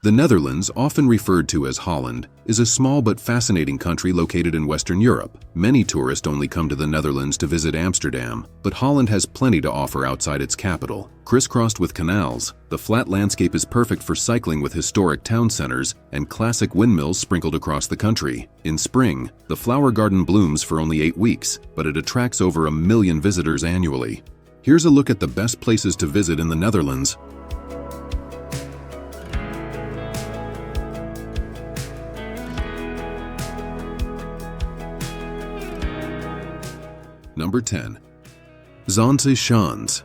The Netherlands, often referred to as Holland, is a small but fascinating country located in Western Europe. Many tourists only come to the Netherlands to visit Amsterdam, but Holland has plenty to offer outside its capital. Crisscrossed with canals, the flat landscape is perfect for cycling with historic town centers and classic windmills sprinkled across the country. In spring, the flower garden blooms for only 8 weeks, but it attracts over 1 million visitors annually. Here's a look at the best places to visit in the Netherlands. Number 10. Zaanse Schans.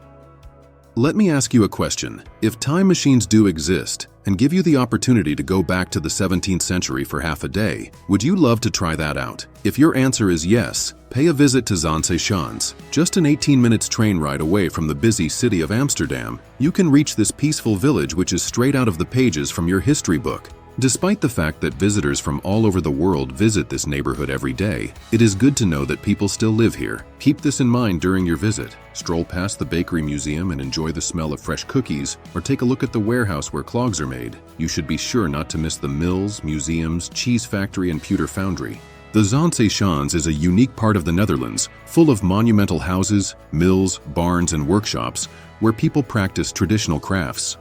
Let me ask you a question. If time machines do exist and give you the opportunity to go back to the 17th century for half a day, would you love to try that out? If your answer is yes, pay a visit to Zaanse Schans. Just an 18 minutes train ride away from the busy city of Amsterdam, you can reach this peaceful village which is straight out of the pages from your history book. Despite the fact that visitors from all over the world visit this neighborhood every day, it is good to know that people still live here. Keep this in mind during your visit. Stroll past the bakery museum and enjoy the smell of fresh cookies, or take a look at the warehouse where clogs are made. You should be sure not to miss the mills, museums, cheese factory, and pewter foundry. The Zaanse Schans is a unique part of the Netherlands, full of monumental houses, mills, barns, and workshops where people practice traditional crafts.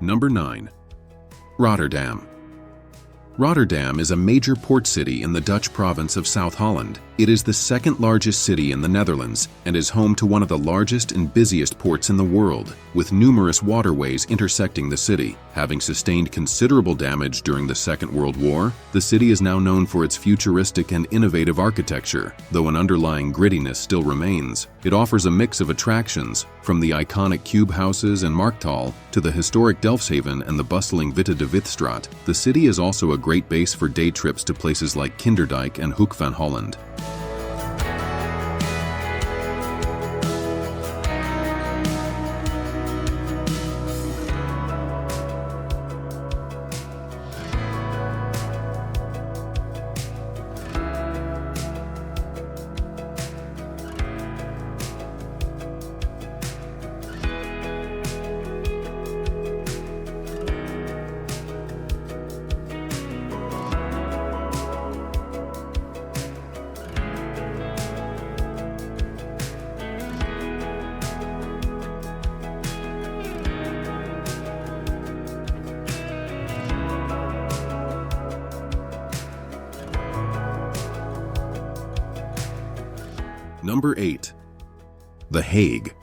Number 9. Rotterdam. Rotterdam is a major port city in the Dutch province of South Holland. It is the second largest city in the Netherlands and is home to one of the largest and busiest ports in the world, with numerous waterways intersecting the city. Having sustained considerable damage during the Second World War, the city is now known for its futuristic and innovative architecture. Though an underlying grittiness still remains, it offers a mix of attractions, from the iconic cube houses and Markthal to the historic Delfshaven and the bustling Witte de Witstraat. The city is also a great base for day trips to places like Kinderdijk and Hoek van Holland. Number 8. The Hague.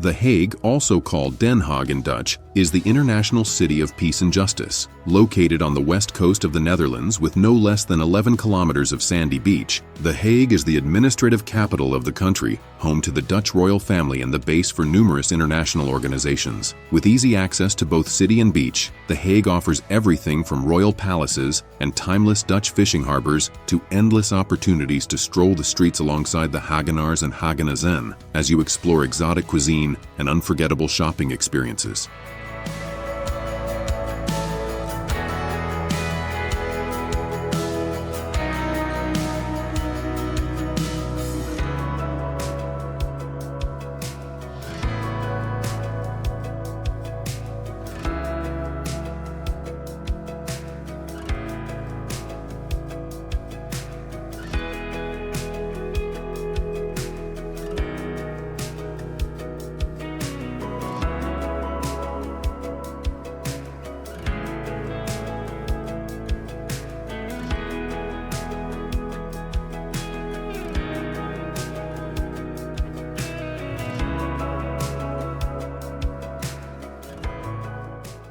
The Hague, also called Den Haag in Dutch, is the international city of peace and justice. Located on the west coast of the Netherlands with no less than 11 kilometers of sandy beach, The Hague is the administrative capital of the country, home to the Dutch royal family and the base for numerous international organizations. With easy access to both city and beach, The Hague offers everything from royal palaces and timeless Dutch fishing harbors to endless opportunities to stroll the streets alongside the Hagenaars and Hagenazen as you explore exotic cuisine and unforgettable shopping experiences.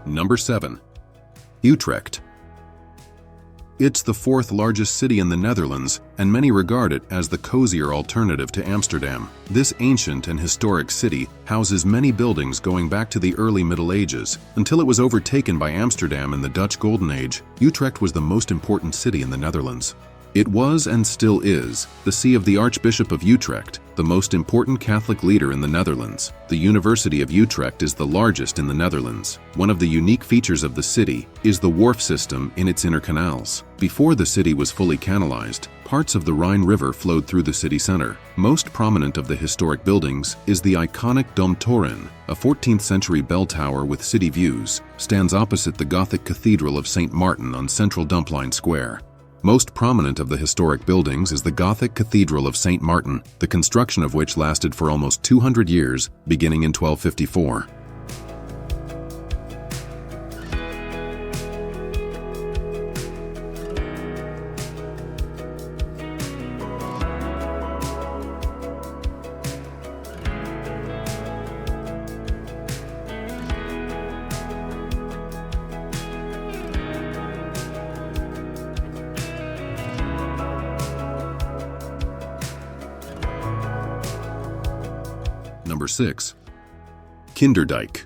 Number 7. Utrecht. It's the fourth largest city in the Netherlands, and many regard it as the cozier alternative to Amsterdam. This ancient and historic city houses many buildings going back to the early Middle Ages. Until it was overtaken by Amsterdam in the Dutch Golden Age, Utrecht was the most important city in the Netherlands. It was and still is the see of the Archbishop of Utrecht, the most important Catholic leader in the Netherlands. The University of Utrecht is the largest in the Netherlands. One of the unique features of the city is the wharf system in its inner canals. Before the city was fully canalized, parts of the Rhine River flowed through the city center. Most prominent of the historic buildings is the iconic Domtoren, a 14th century bell tower with city views, stands opposite the Gothic Cathedral of St. Martin on central Dumpline Square. Most prominent of the historic buildings is the Gothic Cathedral of St. Martin, the construction of which lasted for almost 200 years, beginning in 1254. Number 6. Kinderdijk.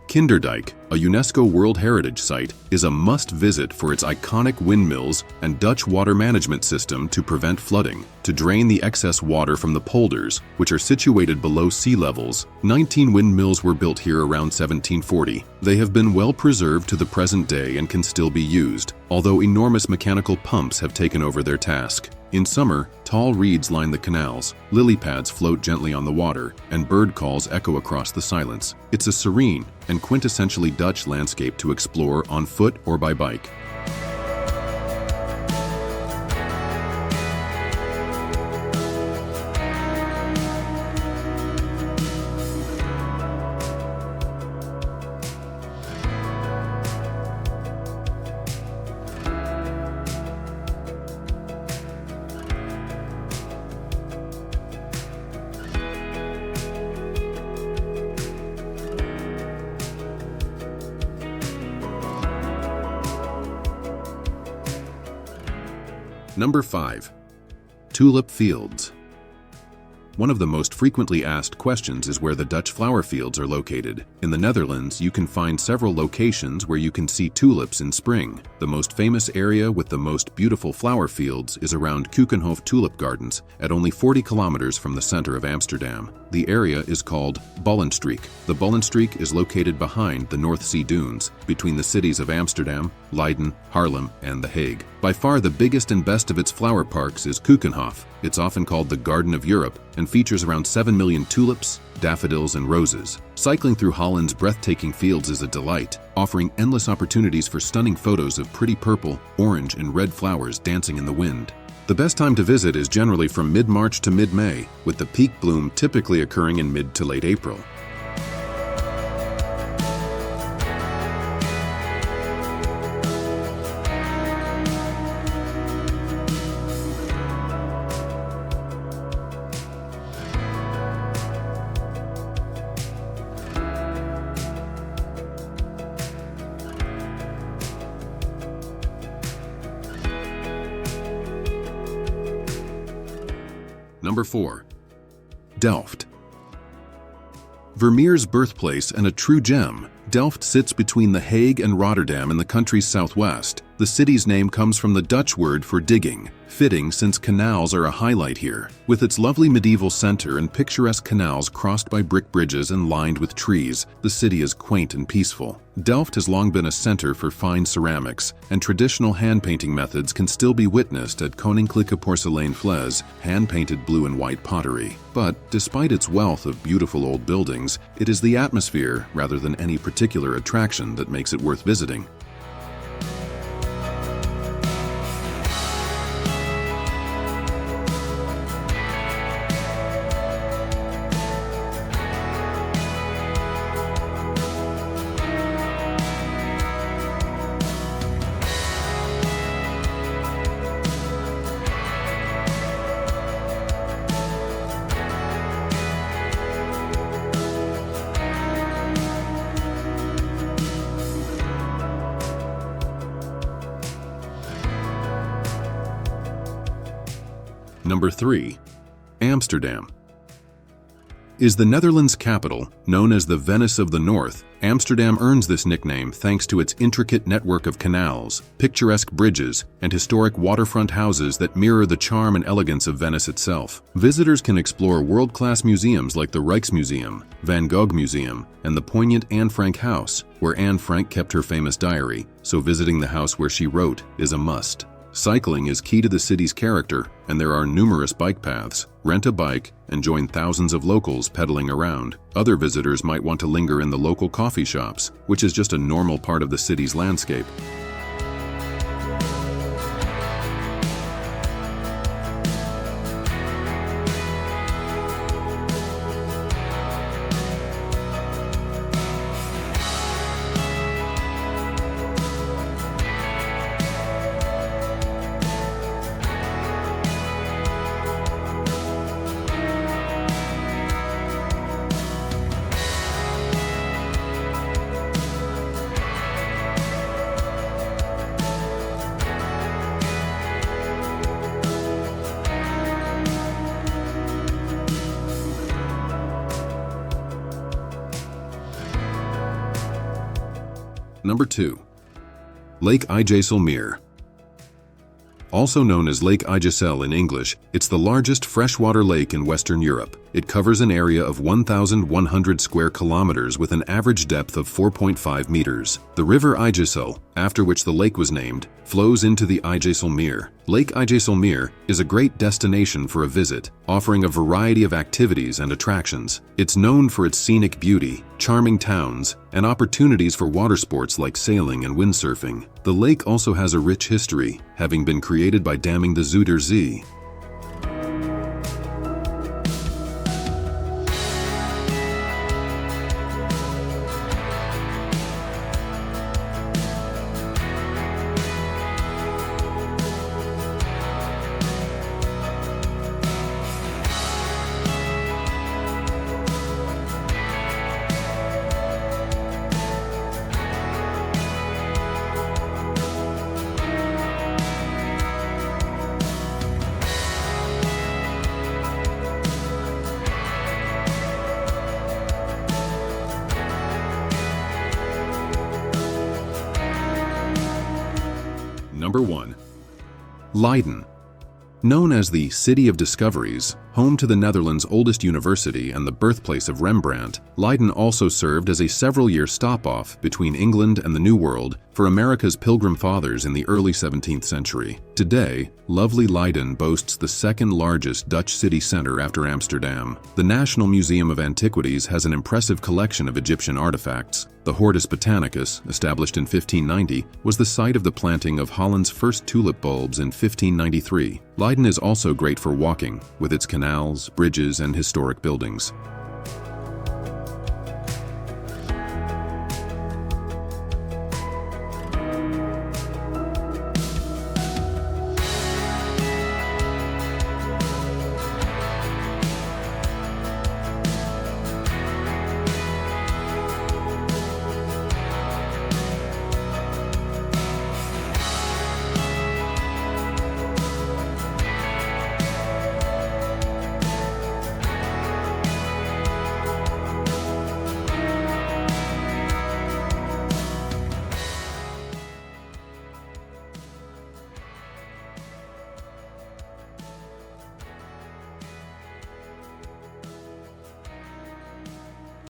Kinderdijk, a UNESCO World Heritage Site, is a must-visit for its iconic windmills and Dutch water management system to prevent flooding. To drain the excess water from the polders, which are situated below sea levels, 19 windmills were built here around 1740. They have been well preserved to the present day and can still be used, although enormous mechanical pumps have taken over their task. In summer, tall reeds line the canals, lily pads float gently on the water, and bird calls echo across the silence. It's a serene and quintessentially Dutch landscape to explore on foot or by bike. Number 5. Tulip Fields. One of the most frequently asked questions is where the Dutch flower fields are located. In the Netherlands, you can find several locations where you can see tulips in spring. The most famous area with the most beautiful flower fields is around Keukenhof Tulip Gardens, at only 40 kilometers from the center of Amsterdam. The area is called Bollenstreek. The Bollenstreek is located behind the North Sea dunes, between the cities of Amsterdam, Leiden, Haarlem, and The Hague. By far the biggest and best of its flower parks is Keukenhof. It's often called the Garden of Europe and features around 7 million tulips, daffodils, and roses. Cycling through Holland's breathtaking fields is a delight, offering endless opportunities for stunning photos of pretty purple, orange, and red flowers dancing in the wind. The best time to visit is generally from mid-March to mid-May, with the peak bloom typically occurring in mid to late April. Number 4. Delft. Vermeer's birthplace and a true gem, Delft sits between The Hague and Rotterdam in the country's southwest. The city's name comes from the Dutch word for digging, fitting since canals are a highlight here. With its lovely medieval center and picturesque canals crossed by brick bridges and lined with trees, the city is quaint and peaceful. Delft has long been a center for fine ceramics, and traditional hand-painting methods can still be witnessed at Koninklijke Porseleinvlees, hand-painted blue and white pottery. But, despite its wealth of beautiful old buildings, it is the atmosphere, rather than any particular attraction, that makes it worth visiting. Number 3. Amsterdam. Is the Netherlands' capital, known as the Venice of the North, Amsterdam earns this nickname thanks to its intricate network of canals, picturesque bridges, and historic waterfront houses that mirror the charm and elegance of Venice itself. Visitors can explore world-class museums like the Rijksmuseum, Van Gogh Museum, and the poignant Anne Frank House, where Anne Frank kept her famous diary, so visiting the house where she wrote is a must. Cycling is key to the city's character, and there are numerous bike paths. Rent a bike and join thousands of locals pedaling around. Other visitors might want to linger in the local coffee shops, which is just a normal part of the city's landscape. Number 2. Lake IJsselmeer. Also known as Lake IJssel in English, it's the largest freshwater lake in Western Europe. It covers an area of 1,100 square kilometers with an average depth of 4.5 meters. The river IJssel, after which the lake was named, flows into the IJsselmeer. Lake IJsselmeer is a great destination for a visit, offering a variety of activities and attractions. It's known for its scenic beauty, charming towns, and opportunities for water sports like sailing and windsurfing. The lake also has a rich history, having been created by damming the Zuider Zee. Number 1. Leiden. Known as the City of Discoveries, home to the Netherlands' oldest university and the birthplace of Rembrandt, Leiden also served as a several-year stop-off between England and the New World for America's Pilgrim Fathers in the early 17th century. Today, lovely Leiden boasts the second-largest Dutch city center after Amsterdam. The National Museum of Antiquities has an impressive collection of Egyptian artifacts. The Hortus Botanicus, established in 1590, was the site of the planting of Holland's first tulip bulbs in 1593. Leiden is also great for walking, with its canals, bridges, and historic buildings.